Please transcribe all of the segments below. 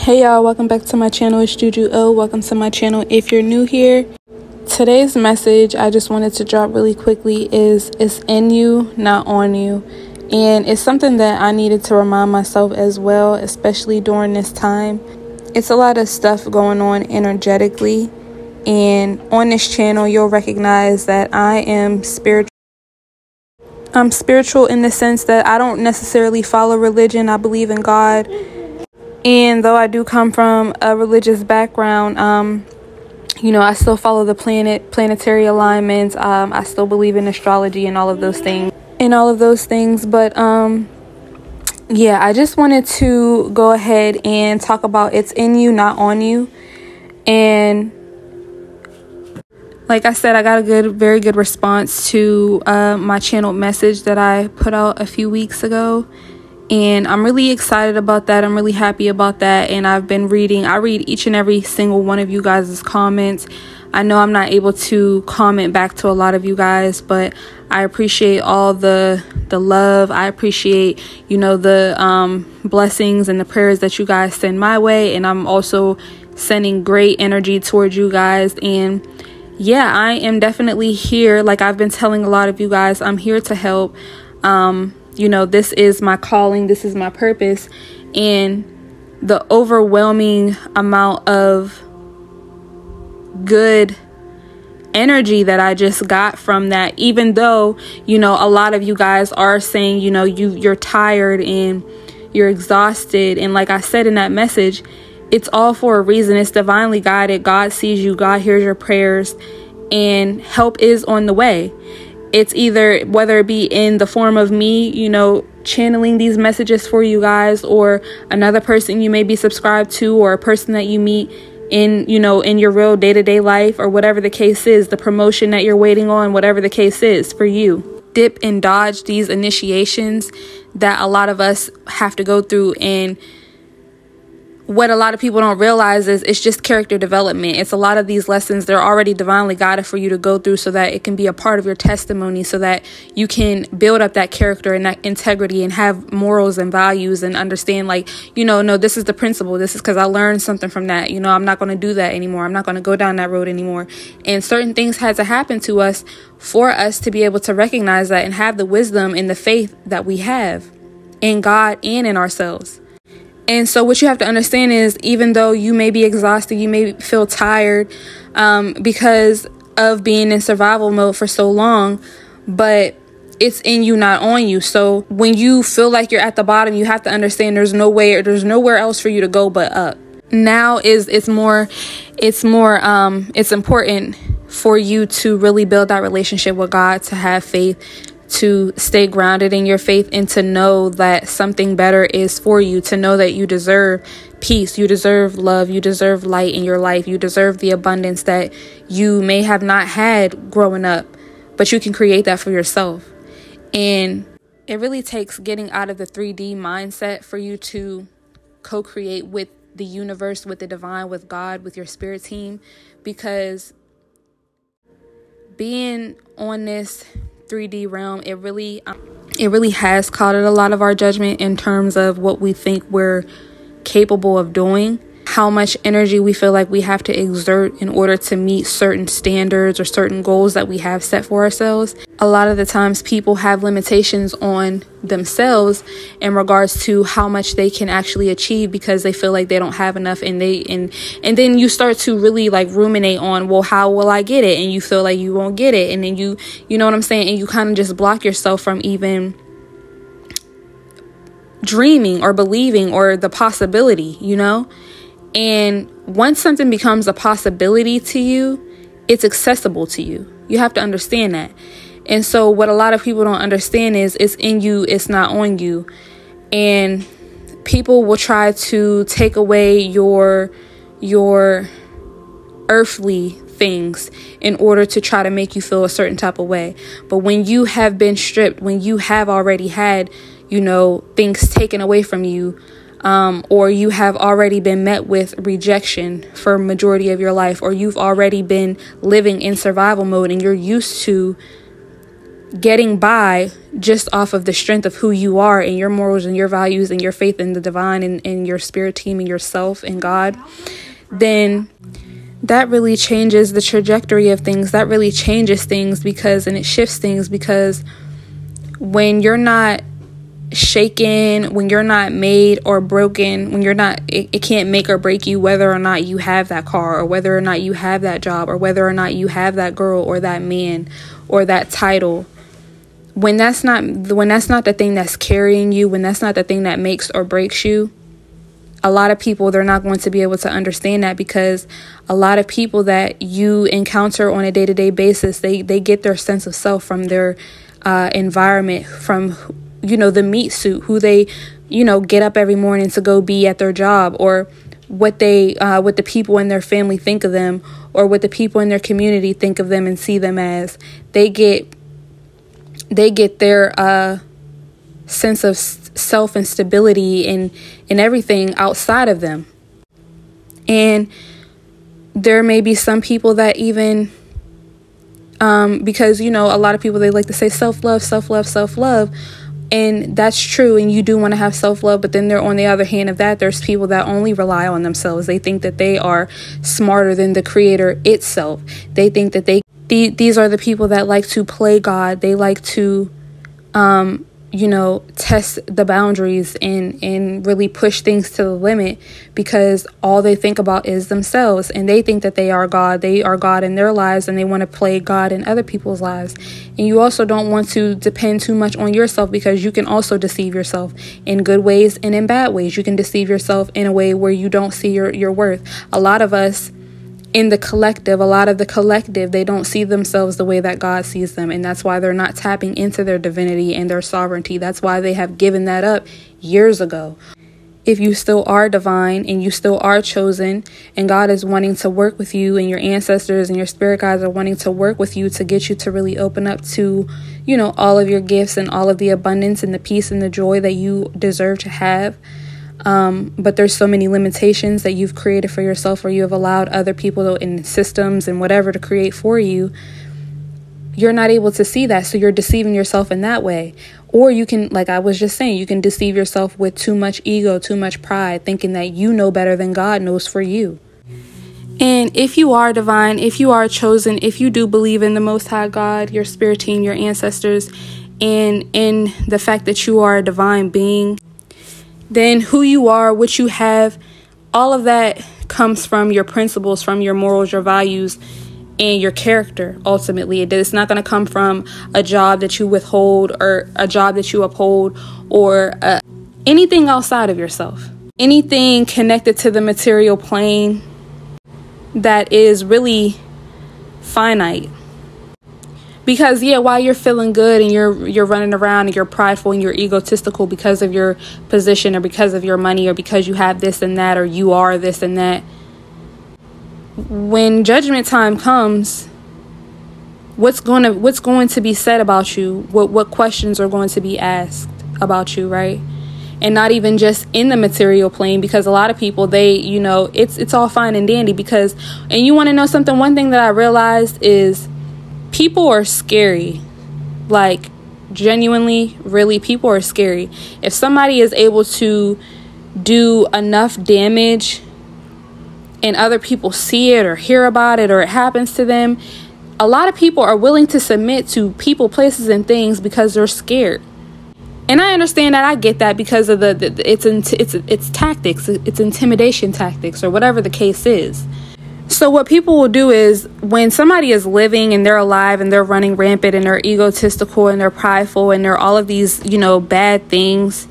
Hey y'all, welcome back to my channel. It's Juju. Welcome to my channel. If you're new here, today's message I just wanted to drop really quickly is it's in you, not on you. And it's something that I needed to remind myself as well, especially during this time. It's a lot of stuff going on energetically, and on this channel you'll recognize that I am spiritual. I'm spiritual in the sense that I don't necessarily follow religion. I believe in God. And though I do come from a religious background, I still follow the planetary alignments. I still believe in astrology and all of those things. But I just wanted to go ahead and talk about it's in you, not on you. And like I said, I got a very good response to my channel message that I put out a few weeks ago. And I'm really excited about that. I'm really happy about that. And I read each and every single one of you guys' comments. I know I'm not able to comment back to a lot of you guys, but I appreciate all the love. I appreciate, the blessings and the prayers that you guys send my way. And I'm also sending great energy towards you guys. And yeah, I am definitely here. Like I've been telling a lot of you guys, I'm here to help. This is my calling. This is my purpose. And the overwhelming amount of good energy that I just got from that, even though, a lot of you guys are saying, you're tired and you're exhausted. And like I said in that message, it's all for a reason. It's divinely guided. God sees you. God hears your prayers, and help is on the way. It's either whether it be in the form of me, channeling these messages for you guys, or another person you may be subscribed to, or a person that you meet in your real day-to-day life, or whatever the case is, the promotion that you're waiting on, whatever the case is for you. Dip and dodge these initiations that a lot of us have to go through. And what a lot of people don't realize is it's just character development. It's a lot of these lessons, they're already divinely guided for you to go through so that it can be a part of your testimony, so that you can build up that character and that integrity and have morals and values and understand no, this is the principle. This is because I learned something from that. I'm not going to do that anymore. I'm not going to go down that road anymore. And certain things had to happen to us for us to be able to recognize that and have the wisdom and the faith that we have in God and in ourselves. And so what you have to understand is, even though you may be exhausted, you may feel tired because of being in survival mode for so long, but it's in you, not on you. So when you feel like you're at the bottom, you have to understand there's nowhere else for you to go but up. Now it's important for you to really build that relationship with God, to have faith, to stay grounded in your faith, and to know that something better is for you, to know that you deserve peace, you deserve love, you deserve light in your life, you deserve the abundance that you may have not had growing up, but you can create that for yourself. And it really takes getting out of the 3D mindset for you to co-create with the universe, with the divine, with God, with your spirit team, because being on this 3D realm, it really has clouded a lot of our judgment in terms of what we think we're capable of doing, how much energy we feel like we have to exert in order to meet certain standards or certain goals that we have set for ourselves. A lot of the times people have limitations on themselves in regards to how much they can actually achieve because they feel like they don't have enough, and then you start to really ruminate on, well, how will I get it? And you feel like you won't get it, and then you know what I'm saying, and you kind of just block yourself from even dreaming or believing or the possibility, And once something becomes a possibility to you, it's accessible to you. You have to understand that. And so what a lot of people don't understand is it's in you, it's not on you. And people will try to take away your earthly things in order to try to make you feel a certain type of way. But when you have been stripped, when you have already had, things taken away from you, or you have already been met with rejection for a majority of your life, or you've already been living in survival mode and you're used to getting by just off of the strength of who you are and your morals and your values and your faith in the divine and your spirit team and yourself and God, then that really changes the trajectory of things. That really changes things and it shifts things, because when you're not shaken, when you're not made or broken, when you're not, it can't make or break you whether or not you have that car, or whether or not you have that job, or whether or not you have that girl or that man or that title. When that's not the thing that's carrying you, when that's not the thing that makes or breaks you, a lot of people, they're not going to be able to understand that, because a lot of people that you encounter on a day-to-day basis, they get their sense of self from their environment, from the meat suit, who they get up every morning to go be at their job, or what the people in their family think of them, or what the people in their community think of them and see them as. They get their sense of self and stability and everything outside of them. And there may be some people that even because a lot of people, they like to say self-love, and that's true, and you do want to have self-love. But then there, on the other hand of that, there's people that only rely on themselves. They think that they are smarter than the creator itself. They think that these are the people that like to play God. They like to test the boundaries and really push things to the limit, because all they think about is themselves, and they think that they are God. They are God in their lives, and they want to play God in other people's lives. And you also don't want to depend too much on yourself, because you can also deceive yourself in good ways and in bad ways. You can deceive yourself in a way where you don't see your worth. A lot of us in the collective, they don't see themselves the way that God sees them. And that's why they're not tapping into their divinity and their sovereignty. That's why they have given that up years ago. If you still are divine and you still are chosen, and God is wanting to work with you, and your ancestors and your spirit guides are wanting to work with you to get you to really open up to, all of your gifts and all of the abundance and the peace and the joy that you deserve to have. But there's so many limitations that you've created for yourself, or you have allowed other people and systems and whatever to create for you. You're not able to see that. So you're deceiving yourself in that way. Or you can, like I was just saying, you can deceive yourself with too much ego, too much pride, thinking that you know better than God knows for you. And if you are divine, if you are chosen, if you do believe in the Most High God, your spirit team, your ancestors, and in the fact that you are a divine being, then who you are, what you have, all of that comes from your principles, from your morals, your values, and your character. Ultimately, it's not going to come from a job that you withhold, or a job that you uphold, or anything outside of yourself. Anything connected to the material plane that is really finite. Because, while you're feeling good and you're running around and you're prideful and you're egotistical because of your position, or because of your money, or because you have this and that, or you are this and that, when judgment time comes, what's going to be said about you? What questions are going to be asked about you, right? And not even just in the material plane, because a lot of people, they, it's all fine and dandy, because, and you want to know something? One thing that I realized is, people are scary. Like, genuinely, really, people are scary. If somebody is able to do enough damage and other people see it or hear about it, or it happens to them, a lot of people are willing to submit to people, places, and things because they're scared. And I understand that. I get that, because of it's tactics, it's intimidation tactics, or whatever the case is. So what people will do is, when somebody is living and they're alive and they're running rampant and they're egotistical and they're prideful and they're all of these, bad things,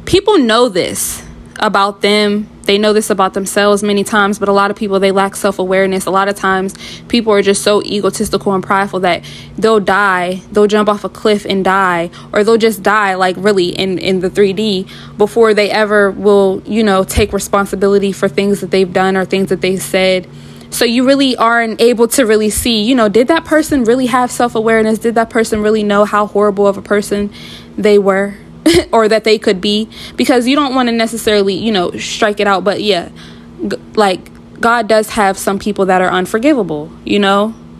people know this about them. They know this about themselves many times, but a lot of people, they lack self-awareness. A lot of times people are just so egotistical and prideful that they'll jump off a cliff and die, or they'll just die, like really in the 3D, before they ever will, take responsibility for things that they've done or things that they said. So you really aren't able to really see, did that person really have self-awareness? Did that person really know how horrible of a person they were or that they could be? Because you don't want to necessarily, strike it out. But like, God does have some people that are unforgivable,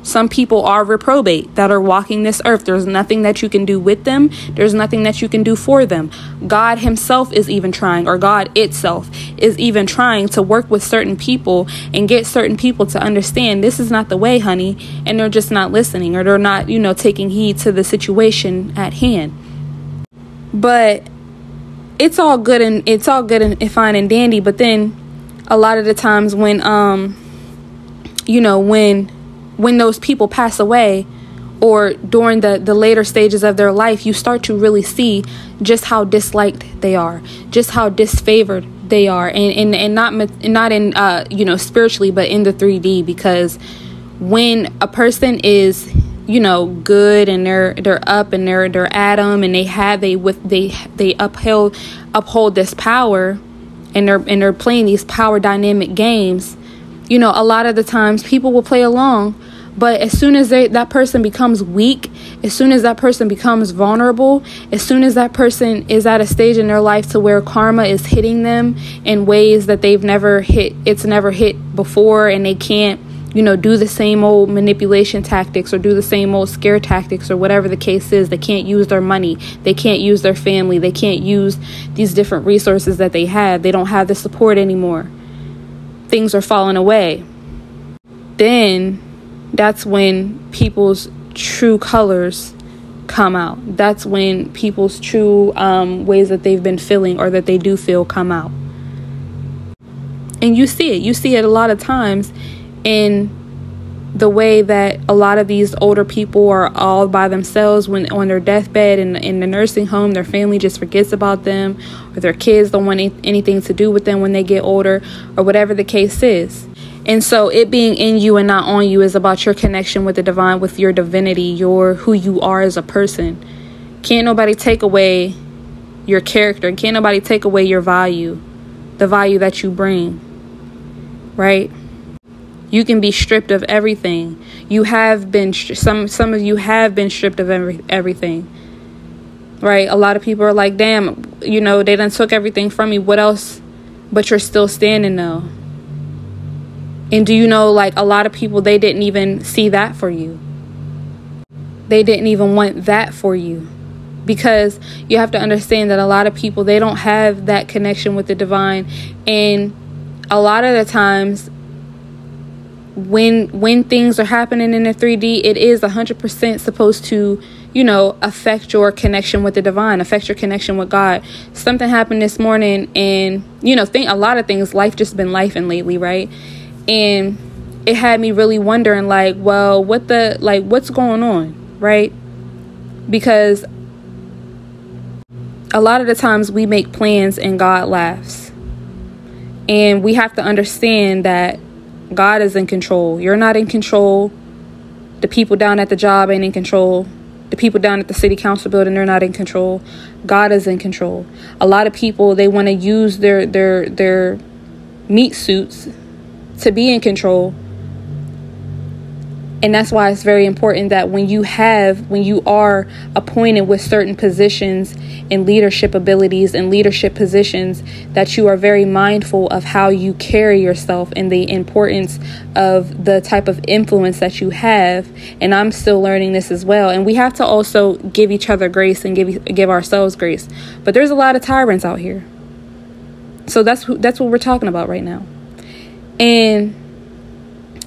Some people are reprobate that are walking this earth. There's nothing that you can do with them. There's nothing that you can do for them. God himself is even trying, or God itself is even trying to work with certain people and get certain people to understand this is not the way, honey. And they're just not listening, or they're not, taking heed to the situation at hand. But it's all good and fine and dandy. But then a lot of the times when when those people pass away, or during the later stages of their life, you start to really see just how disliked they are, just how disfavored they are, and not in spiritually, but in the 3D. Because when a person is good and they're up and they're at them, and they uphold this power, and they're playing these power dynamic games. A lot of the times people will play along, but as soon as that person becomes weak, as soon as that person becomes vulnerable, as soon as that person is at a stage in their life to where karma is hitting them in ways that it's never hit before, and they can't, do the same old manipulation tactics, or do the same old scare tactics, or whatever the case is. They can't use their money. They can't use their family. They can't use these different resources that they have. They don't have the support anymore. Things are falling away. Then that's when people's true colors come out. That's when people's true ways that they've been feeling, or that they do feel, come out. And you see it a lot of times in the way that a lot of these older people are all by themselves when on their deathbed in the nursing home. Their family just forgets about them, or their kids don't want anything to do with them when they get older, or whatever the case is. And so it being in you and not on you is about your connection with the divine, with your divinity, who you are as a person. Can't nobody take away your character. Can't nobody take away your value, the value that you bring, right? You can be stripped of everything. You have been, some of you have been stripped of everything, right? A lot of people are like, damn, they done took everything from me. What else? But you're still standing though. And do you know, like, a lot of people, they didn't even see that for you. They didn't even want that for you. Because you have to understand that a lot of people, they don't have that connection with the divine. And a lot of the times, when things are happening in the 3D, it is 100% supposed to, affect your connection with the divine, affect your connection with God. Something happened this morning, and, a lot of things, life just been lifing lately, right? And it had me really wondering, like, well, what's going on, right? Because a lot of the times we make plans and God laughs. And we have to understand that God is in control. You're not in control. The people down at the job ain't in control. The people down at the city council building, they're not in control. God is in control. A lot of people, they want to use their meat suits to be in control. And that's why it's very important that when you are appointed with certain positions and leadership abilities and leadership positions, that you are very mindful of how you carry yourself and the importance of the type of influence that you have. And I'm still learning this as well. And we have to also give each other grace and give ourselves grace. But there's a lot of tyrants out here. So that's what we're talking about right now. And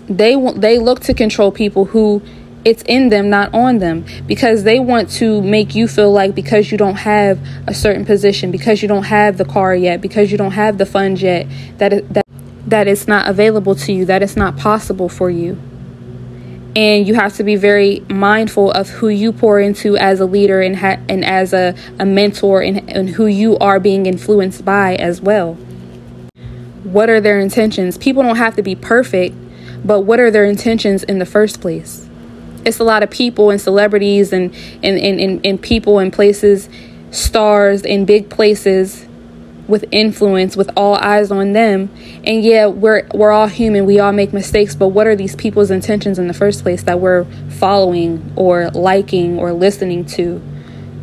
they look to control people who it's in them, not on them, because they want to make you feel like because you don't have a certain position, because you don't have the car yet, because you don't have the funds yet, that it's not available to you, that it's not possible for you. And you have to be very mindful of who you pour into as a leader and as a mentor, and who you are being influenced by as well. What are their intentions? People don't have to be perfect, but what are their intentions in the first place? It's a lot of people and celebrities and people and places, stars in big places with influence, with all eyes on them. And yeah, we're all human. We all make mistakes. But what are these people's intentions in the first place that we're following or liking or listening to,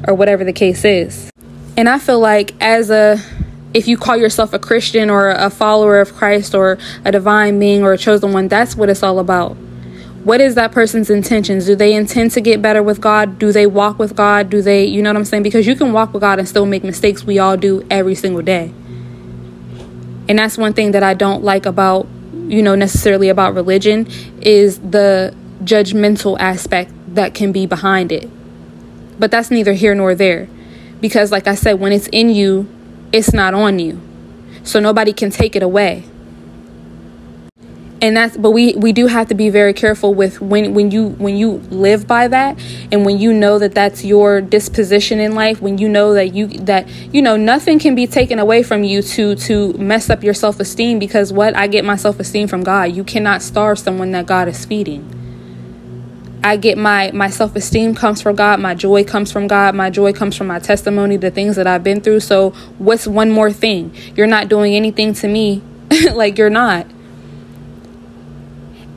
or whatever the case is? And I feel like if you call yourself a Christian or a follower of Christ or a divine being or a chosen one, that's what it's all about. What is that person's intentions? Do they intend to get better with God? Do they walk with God? Do they, you know what I'm saying? Because you can walk with God and still make mistakes. We all do every single day. And that's one thing that I don't like about, necessarily about religion, is the judgmental aspect that can be behind it. But that's neither here nor there. Because like I said, when it's in you, it's not on you. So nobody can take it away. But we do have to be very careful with when you live by that, and when you know that that's your disposition in life, when you know that nothing can be taken away from you to mess up your self-esteem, because I get my self-esteem from God. You cannot starve someone that God is feeding. I get my self-esteem comes from God. My joy comes from God. My joy comes from my testimony, the things that I've been through. So what's one more thing? You're not doing anything to me. Like, you're not.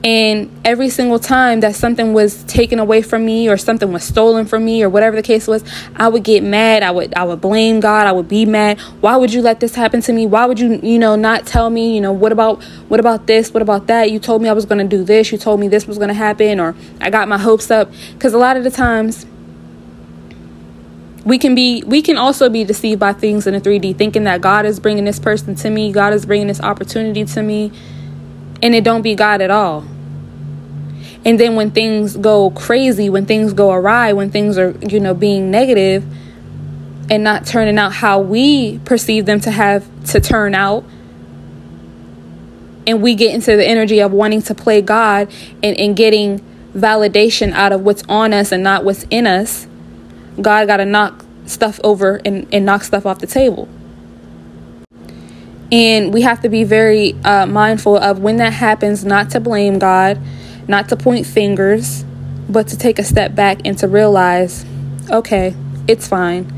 And every single time that something was taken away from me, or something was stolen from me, or whatever the case was, I would get mad. I would blame God. I would be mad. Why would you let this happen to me? Why would you, not tell me, what about this? What about that? You told me I was going to do this. You told me this was going to happen, or I got my hopes up. Because a lot of the times we can also be deceived by things in the 3D, thinking that God is bringing this person to me. God is bringing this opportunity to me. And it don't be God at all. And then when things go crazy, when things go awry, when things are, being negative and not turning out how we perceive them to turn out, and we get into the energy of wanting to play God and getting validation out of what's on us and not what's in us, God got to knock stuff over and knock stuff off the table. And we have to be very mindful of when that happens, not to blame God, not to point fingers, but to take a step back and to realize, okay, it's fine.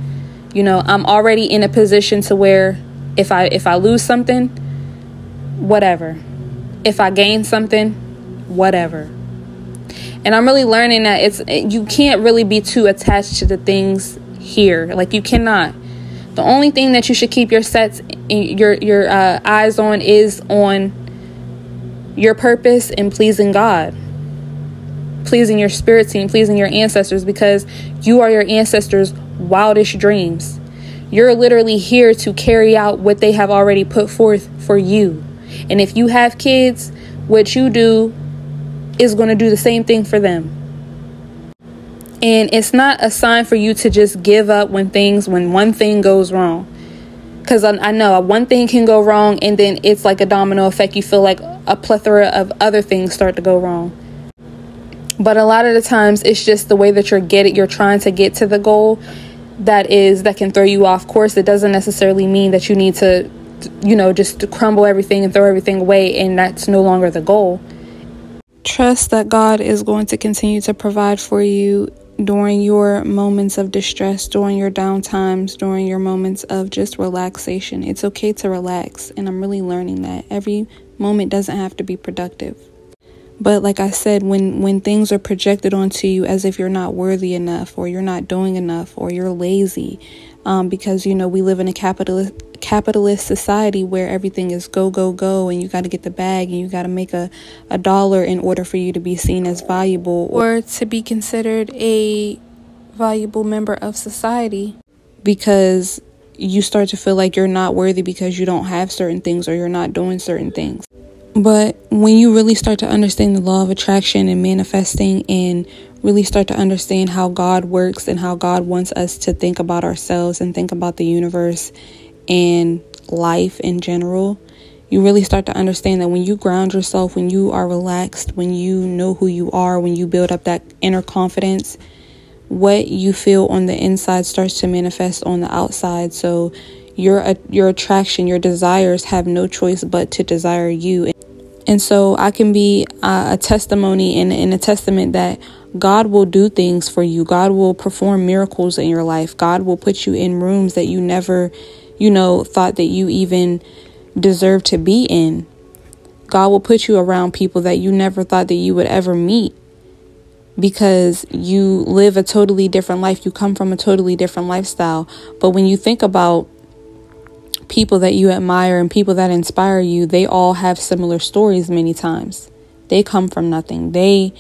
I'm already in a position to where if I lose something, whatever. If I gain something, whatever. And I'm really learning that you can't really be too attached to the things here. Like, you cannot. The only thing that you should keep your eyes on is on your purpose and pleasing God, pleasing your spirit team, pleasing your ancestors, because you are your ancestors' wildest dreams. You're literally here to carry out what they have already put forth for you. And if you have kids, what you do is going to do the same thing for them. And it's not a sign for you to just give up when one thing goes wrong. Because I know one thing can go wrong, and then it's like a domino effect. You feel like a plethora of other things start to go wrong. But a lot of the times it's just the way that you're trying to get to the goal that can throw you off course. It doesn't necessarily mean that you need to, just to crumble everything and throw everything away, and that's no longer the goal. Trust that God is going to continue to provide for you during your moments of distress, during your downtimes, during your moments of just relaxation. It's okay to relax. And I'm really learning that every moment doesn't have to be productive. But like I said, when things are projected onto you as if you're not worthy enough, or you're not doing enough, or you're lazy, because, we live in a capitalist society where everything is go, go, go, and you got to get the bag, and you got to make a dollar in order for you to be seen as valuable or to be considered a valuable member of society, because you start to feel like you're not worthy because you don't have certain things or you're not doing certain things. But when you really start to understand the law of attraction and manifesting, and really start to understand how God works and how God wants us to think about ourselves and think about the universe and life in general, you really start to understand that when you ground yourself, when you are relaxed, when you know who you are, when you build up that inner confidence, what you feel on the inside starts to manifest on the outside. So your attraction, your desires have no choice but to desire you. And so I can be a testimony and a testament that God will do things for you. God will perform miracles in your life. God will put you in rooms that you never, thought that you even deserve to be in. God will put you around people that you never thought that you would ever meet, because you live a totally different life. You come from a totally different lifestyle. But when you think about people that you admire and people that inspire you, they all have similar stories many times. They come from nothing. They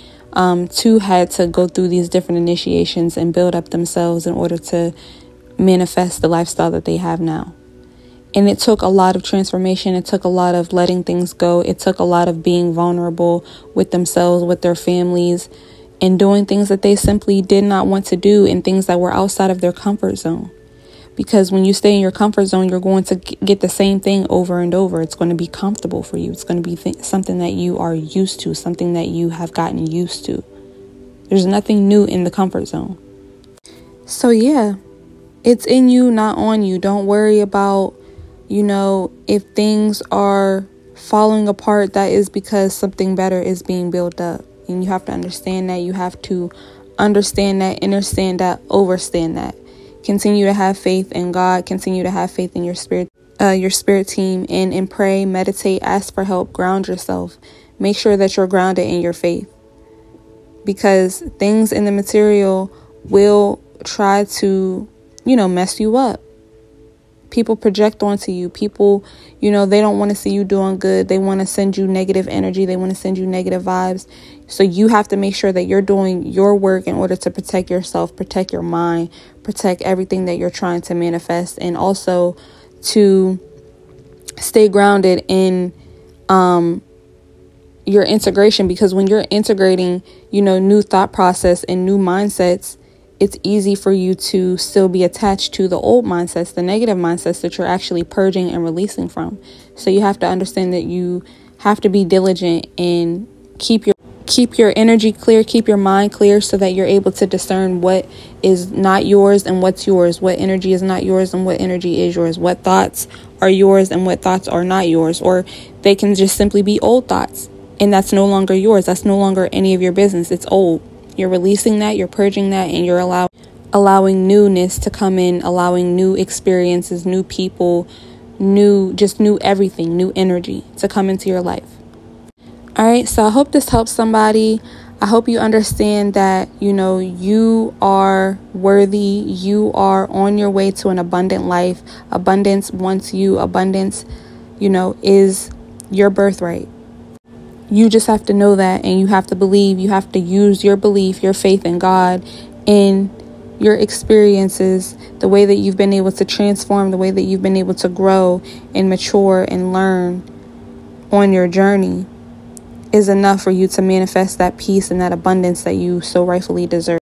too had to go through these different initiations and build up themselves in order to manifest the lifestyle that they have now. And it took a lot of transformation. It took a lot of letting things go. It took a lot of being vulnerable with themselves, with their families, and doing things that they simply did not want to do and things that were outside of their comfort zone. Because when you stay in your comfort zone, you're going to get the same thing over and over. It's going to be comfortable for you. It's going to be something that you are used to, something that you have gotten used to. There's nothing new in the comfort zone. So yeah, it's in you, not on you. Don't worry about, if things are falling apart, that is because something better is being built up. And you have to understand that. You have to understand that, understand that, overstand that. Continue to have faith in God. Continue to have faith in your spirit team, and pray, meditate, ask for help, ground yourself. Make sure that you're grounded in your faith, because things in the material will try to, mess you up. People project onto you. People, they don't want to see you doing good. They want to send you negative energy. They want to send you negative vibes. So you have to make sure that you're doing your work in order to protect yourself, protect your mind, protect everything that you're trying to manifest, and also to stay grounded in your integration. Because when you're integrating, new thought process and new mindsets, it's easy for you to still be attached to the old mindsets, the negative mindsets that you're actually purging and releasing from. So you have to understand that you have to be diligent and keep your energy clear, keep your mind clear, so that you're able to discern what is not yours and what's yours, what energy is not yours and what energy is yours, what thoughts are yours and what thoughts are not yours, or they can just simply be old thoughts, and that's no longer yours. That's no longer any of your business. It's old. You're releasing that, you're purging that, and you're allowing newness to come in, allowing new experiences, new people, new everything, new energy to come into your life. All right, so I hope this helps somebody. I hope you understand that, you are worthy. You are on your way to an abundant life. Abundance wants you. Abundance, is your birthright. You just have to know that, and you have to believe. You have to use your belief, your faith in God, in your experiences, the way that you've been able to transform, the way that you've been able to grow and mature and learn on your journey is enough for you to manifest that peace and that abundance that you so rightfully deserve.